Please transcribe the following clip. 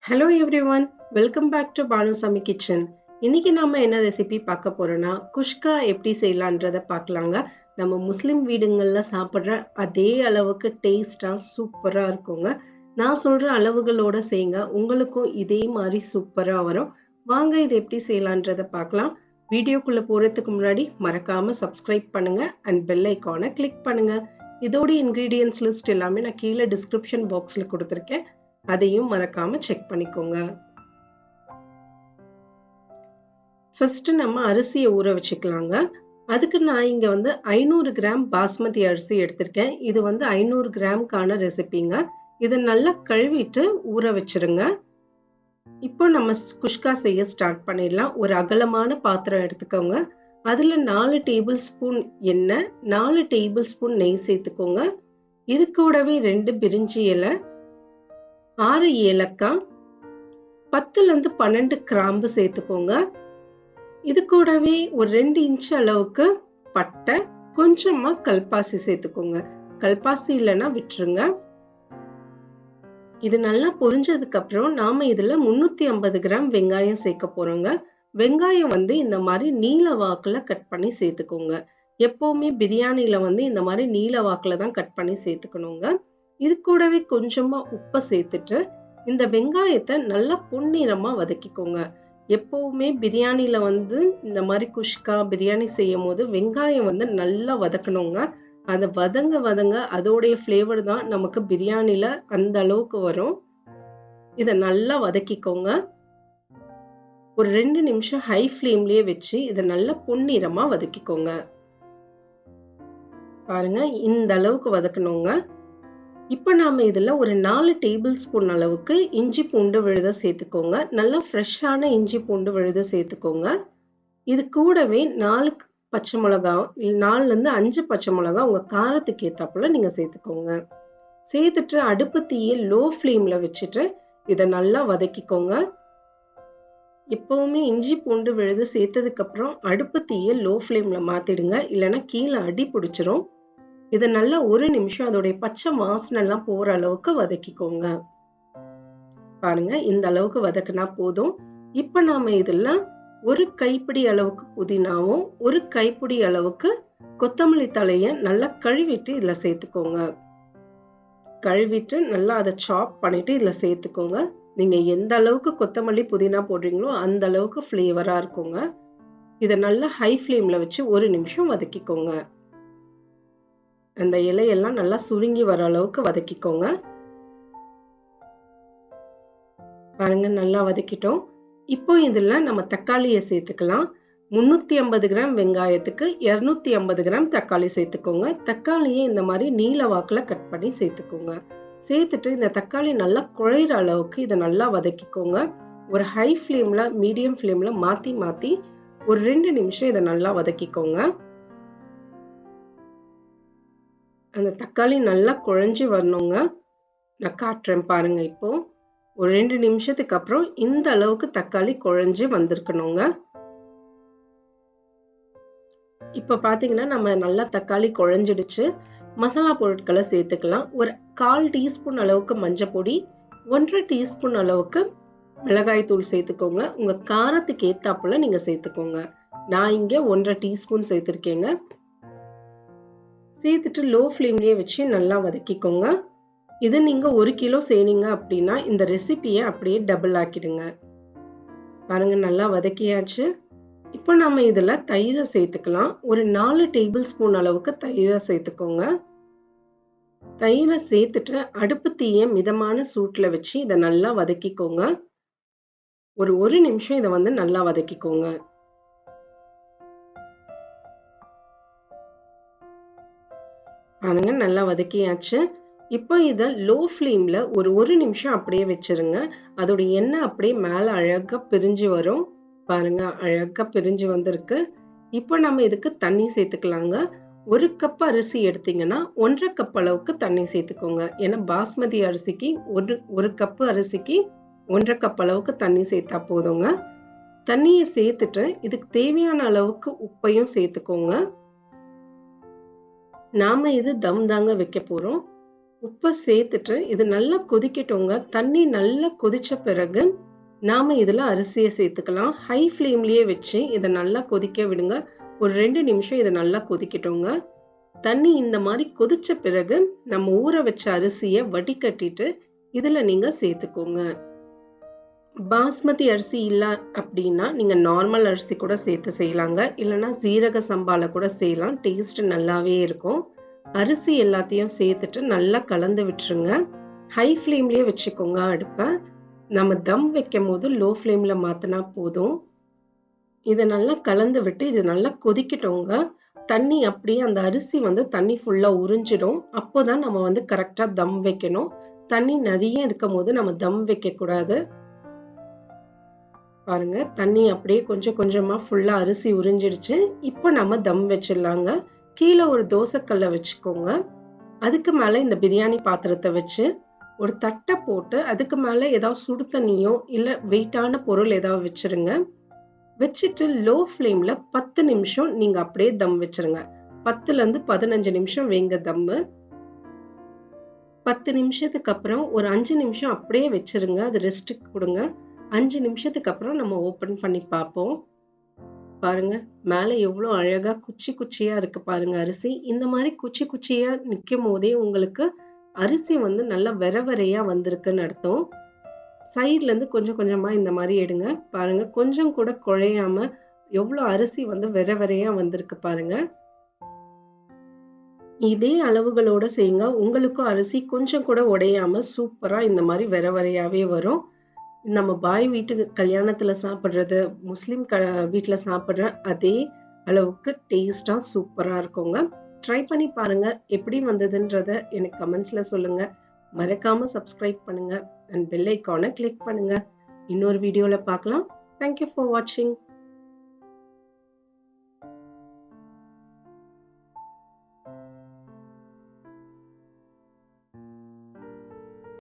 Hello everyone, welcome back to Banu Sami Kitchen. இன்னைக்கு நாம என்ன ரெசிபி பார்க்க போறோம்னா குஷ்கா எப்படி செய்யலாம்ன்றத பார்க்கலாங்க. நம்ம முஸ்லிம் வீடுங்கள்ல சாப்பிடுற அதே அளவுக்கு டேஸ்டா சூப்பரா இருக்குங்க. நான் சொல்ற அளவுகளோட செய்யுங்க, உங்களுக்கும் இதே மாதிரி சூப்பரா வரும். வாங்க இது எப்படி செய்யலாம்ன்றத பார்க்கலாம். வீடியோக்குள்ள போறதுக்கு முன்னாடி மறக்காம சப்ஸ்கிரைப் பண்ணுங்க அண்ட் பெல் ஐகானை கிளிக் பண்ணுங்க. இதோட இன்கிரீடியன்ட்ஸ் லிஸ்ட் எல்லாமே நான் கீழே டிஸ்கிரிப்ஷன் பாக்ஸ்ல கொடுத்துருக்கேன். அதையும் மறக்காம செக் பண்ணிக்கோங்க. ஃபர்ஸ்ட் நம்ம அரிசியை ஊற வச்சுக்கலாங்க. அதுக்கு நான் இங்க 500 கிராம் பாஸ்மதி அரிசி எடுத்திருக்கேன். இது 500 கிராம்க்கான ரெசிபிங்க. இதை நல்லா கழுவிட்டு ஊற வச்சிருங்க. இப்போ நம்ம குஷ்கா செய்ய ஸ்டார்ட் பண்ணிடலாம். ஒரு அகலமான பாத்திரம் எடுத்துக்கோங்க. அதுல 4 டேபிள் ஸ்பூன் எண்ணெய், 4 டேபிள் ஸ்பூன் நெய் சேர்த்துக்கோங்க. இது கூடவே 2 பிரிஞ்சி இலை, 6 ஏலக்காய், 10 12 கிராம்பு சேர்த்துக்கோங்க. இது கூடவே ஒரு 2 இன்ச் அளவுக்கு பட்டை, கொஞ்சமா கல்பாசி சேர்த்துக்கோங்க. கல்பாசி இல்லைன்னா விட்டுருங்க. இது நல்லா பொரிஞ்சதுக்கு அப்புறம் நாம இதுல 350 கிராம் வெங்காயம் சேர்க்க போறோங்க. வெங்காயம் இந்த மாதிரி நீல வாக்குல கட் பண்ணி சேர்த்துக்கோங்க. எப்பவுமே பிரியாணில இந்த மாதிரி நீல வாக்குல தான் கட் பண்ணி சேர்த்துக்கணுங்க. இது கூடவே கொஞ்சமா உப்பை சேர்த்துட்டு இந்த வெங்காயத்தை நல்லா பொன்னிறமா வதக்கிக்கோங்க. எப்பவுமே பிரியாணில இந்த மாதிரி குஷ்கா பிரியாணி செய்யும் போது வெங்காயம் நல்லா வதக்கணுங்க. அதை வதங்க அதோடைய ஃப்ளேவர் தான் நமக்கு பிரியாணில அந்த அளவுக்கு வரும். இதை நல்லா வதக்கிக்கோங்க. ஒரு 2 நிமிஷம் ஹை ஃப்ளேம்லயே வச்சு இதை நல்லா பொன்னிறமா வதக்கிக்கோங்க. பாருங்க, இந்த அளவுக்கு வதக்கணுங்க. இப்போ நாம இதுல ஒரு 4 டேபிள் ஸ்பூன் அளவுக்கு இஞ்சி பூண்டு விழுத சேர்த்துக்கோங்க. நல்லா ஃப்ரெஷ்ஷான இஞ்சி பூண்டு விழுத சேர்த்துக்கோங்க. இது கூடவே 4 பச்சை மிளகாய், 4ல 5 பச்சை மிளகாய் உங்க காரத்துக்கு ஏத்தாப்புல நீங்க சேர்த்துக்கோங்க. சேர்த்துட்டு அடுப்பு தீயை லோ ஃப்ளேம்ல வச்சுட்டு இதை நல்லா வதக்கிக்கோங்க. எப்பவுமே இஞ்சி பூண்டு விழுது சேர்த்ததுக்கு அப்புறம் அடுப்பு தீயை லோ ஃப்ளேம்ல மாத்திடுங்க, இல்லைன்னா கீழே அடி பிடிச்சிரும். இதை நல்லா ஒரு நிமிஷம் அதோடைய பச்சை வாசனை எல்லாம் போற அளவுக்கு வதக்கிக்கோங்க. பாருங்க, இந்த அளவுக்கு வதக்கினா போதும். இப்ப நாம இதுல ஒரு கைப்பிடி அளவுக்கு புதினாவும், ஒரு கைப்பிடி அளவுக்கு கொத்தமல்லி தலைய நல்லா கழுவிட்டு இதுல சேர்த்துக்கோங்க. கழுவிட்டு நல்லா அதை சாப் பண்ணிட்டு இதுல சேர்த்துக்கோங்க. நீங்க எந்த அளவுக்கு கொத்தமல்லி புதினா போடுறீங்களோ அந்த அளவுக்கு ஃப்ளேவரா இருக்குங்க. இதை நல்லா ஹை ஃப்ளேம்ல வச்சு ஒரு நிமிஷம் வதக்கிக்கோங்க. அந்த இலையெல்லாம் நல்லா சுருங்கி வர அளவுக்கு வதக்கிக்கோங்க. பாருங்க, நல்லா வதக்கிட்டோம். இப்போ இதுல நம்ம தக்காளியை சேர்த்துக்கலாம். 350 கிராம் வெங்காயத்துக்கு 250 கிராம் தக்காளி சேர்த்துக்கோங்க. தக்காளியை இந்த மாதிரி நீல வாக்குல கட் பண்ணி சேர்த்துக்கோங்க. சேர்த்துட்டு இந்த தக்காளி நல்லா குழையிற அளவுக்கு இதை நல்லா வதக்கிக்கோங்க. ஒரு ஹை ஃப்ளேம்ல மீடியம் ஃப்ளேம்ல மாத்தி ஒரு 2 நிமிஷம் இதை நல்லா வதக்கிக்கோங்க. அந்த தக்காளி நல்லா குழஞ்சி வரணுங்க. நான் காட்டுறேன் பாருங்க. இப்போ ஒரு 2 நிமிஷத்துக்கு அப்புறம் இந்த அளவுக்கு தக்காளி குழஞ்சி வந்திருக்கணுங்க. இப்ப பாத்தீங்கன்னா நம்ம நல்லா தக்காளி குழஞ்சிடுச்சு. மசாலா பொருட்களை சேர்த்துக்கலாம். ஒரு 1/4 டீஸ்பூன் அளவுக்கு மஞ்சள் பொடி, 1/2 டீஸ்பூன் அளவுக்கு மிளகாய் தூள் சேர்த்துக்கோங்க. உங்க காரத்துக்கு ஏத்தாப்புல நீங்க சேர்த்துக்கோங்க. நான் இங்க 1/2 டீஸ்பூன் சேர்த்திருக்கேங்க. சேர்த்துட்டு லோ ஃப்ளேம்லயே வச்சு நல்லா வதக்கிக்கோங்க. இது நீங்க 1 கிலோ செய்றீங்க அப்படின்னா இந்த ரெசிபியை அப்படியே டபுள் ஆக்கிடுங்க. பாருங்க, நல்லா வதக்கியாச்சு. இப்போ நம்ம இதுல தயிரை சேர்த்துக்கலாம். ஒரு 4 டேபிள் ஸ்பூன் அளவுக்கு தயிரை சேர்த்துக்கோங்க. தயிரை சேர்த்துட்டு அடுப்பு தீயை மிதமான சூட்டுல வச்சு இதை நல்லா வதக்கிக்கோங்க. ஒரு நிமிஷம் இதை நல்லா வதக்கிக்கோங்க. பாருங்க, நல்லா வதக்கியாச்சு. இப்போ இதை லோ ஃப்ளேம்ல ஒரு நிமிஷம் அப்படியே வச்சிருங்க. அதோட எண்ணெய் அப்படியே மேல அழகா பிரிஞ்சு வரும். பாருங்க, அழகா பிரிஞ்சு வந்திருக்கு. இப்போ நம்ம இதுக்கு தண்ணி சேர்த்துக்கலாங்க. 1 கப் அரிசி எடுத்தீங்கன்னா 1/2 கப் அளவுக்கு தண்ணி சேர்த்துக்கோங்க. ஏன்னா பாஸ்மதி அரிசிக்கு ஒரு கப் அரிசிக்கு 1/2 கப் அளவுக்கு தண்ணி சேர்த்தா போதுங்க. தண்ணியை சேர்த்துட்டு இதுக்கு தேவையான அளவுக்கு உப்பையும் சேர்த்துக்கோங்க. நாம இது தம் தாங்க வைக்க போறோம். உப்பை சேர்த்துட்டு இது நல்லா கொதிக்கட்டுங்க. தண்ணி நல்லா கொதிச்ச பிறகு நாம இதுல அரிசியை சேர்த்துக்கலாம். ஹை ஃப்ளேம்லயே வச்சு இதை நல்லா கொதிக்க விடுங்க. ஒரு 2 நிமிஷம் இதை நல்லா கொதிக்கட்டுங்க. தண்ணி இந்த மாதிரி கொதிச்ச பிறகு நம்ம ஊற வச்ச அரிசியை வடிகட்டிட்டு இதுல நீங்க சேர்த்துக்கோங்க. பாஸ்மதி அரிசி இல்ல அப்படின்னா நீங்க நார்மல் அரிசி கூட சேர்த்து செய்யலாங்க. இல்லைன்னா சீரக சம்பால கூட செய்யலாம். டேஸ்ட் நல்லாவே இருக்கும். அரிசி எல்லாத்தையும் சேர்த்துட்டு நல்லா கலந்து விட்டுருங்க. ஹை ஃப்ளேம்லயே வச்சுக்கோங்க அடுப்பை. நம்ம தம் வைக்கும் போது லோ ஃப்ளேம்ல மாத்தினா போதும். இதை நல்லா கலந்து விட்டு இது நல்லா கொதிக்கட்டுங்க. தண்ணி அப்படியே அந்த அரிசி தண்ணி ஃபுல்லா உறிஞ்சிடும். அப்போதான் நம்ம கரெக்டா தம் வைக்கணும். தண்ணி நிறைய இருக்கும் போது நம்ம தம் வைக்க கூடாது. பாருங்க, தண்ணி அப்படியே கொஞ்சம் கொஞ்சமா ஃபுல்லா அரிசி உறிஞ்சிடுச்சு. இப்போ நம்ம தம் வச்சிடலாங்க. கீழே ஒரு தோசைக்கல்லை வச்சுக்கோங்க. அதுக்கு மேல இந்த பிரியாணி பாத்திரத்தை வச்சு ஒரு தட்டை போட்டு அதுக்கு மேல ஏதாவது சுடு தண்ணியோ இல்ல வெயிட்டான பொருள் ஏதாவது வச்சிருங்க. வச்சுட்டு லோ ஃப்ளேம்ல 10 நிமிஷம் நீங்க அப்படியே தம் வச்சிருங்க. 10ல இருந்து 15 நிமிஷம் வைங்க தம்மு. 10 நிமிஷத்துக்கு அப்புறம் ஒரு 5 நிமிஷம் அப்படியே வச்சிருங்க. அது ரெஸ்ட்டுக்கு கொடுங்க. 5 நிமிஷத்துக்கு அப்புறம் நம்ம ஓபன் பண்ணி பார்ப்போம். பாருங்க, மேல எவ்வளவு அழகா குச்சி குச்சியா இருக்கு பாருங்க அரிசி. இந்த மாதிரி குச்சி குச்சியா நிக்கும் போதே உங்களுக்கு அரிசி நல்லா வெரையா வந்திருக்குன்னு அர்த்தம். சைட்ல இருந்து கொஞ்சம் கொஞ்சமா இந்த மாதிரி எடுங்க. பாருங்க, கொஞ்சம் கூட குழையாம எவ்வளவு அரிசி வெரையா வந்திருக்கு பாருங்க. இதே அளவுகளோட செய்யுங்க. உங்களுக்கும் அரிசி கொஞ்சம் கூட உடையாம சூப்பரா இந்த மாதிரி வெரையாவே வரும். நம்ம பாய் வீட்டு கல்யாணத்துல சாப்பிடுறது, முஸ்லிம் வீட்டுல சாப்பிடுற அதே அளவுக்கு டேஸ்டா சூப்பரா இருக்குங்க. ட்ரை பண்ணி பாருங்க. எப்படி வந்ததுன்றத எனக்கு கமெண்ட்ஸ்ல சொல்லுங்க. மறக்காம சப்ஸ்கிரைப் பண்ணுங்க அண்ட் பெல் ஐகானை கிளிக் பண்ணுங்க. இன்னொரு வீடியோல பார்க்கலாம். Thank you for watching.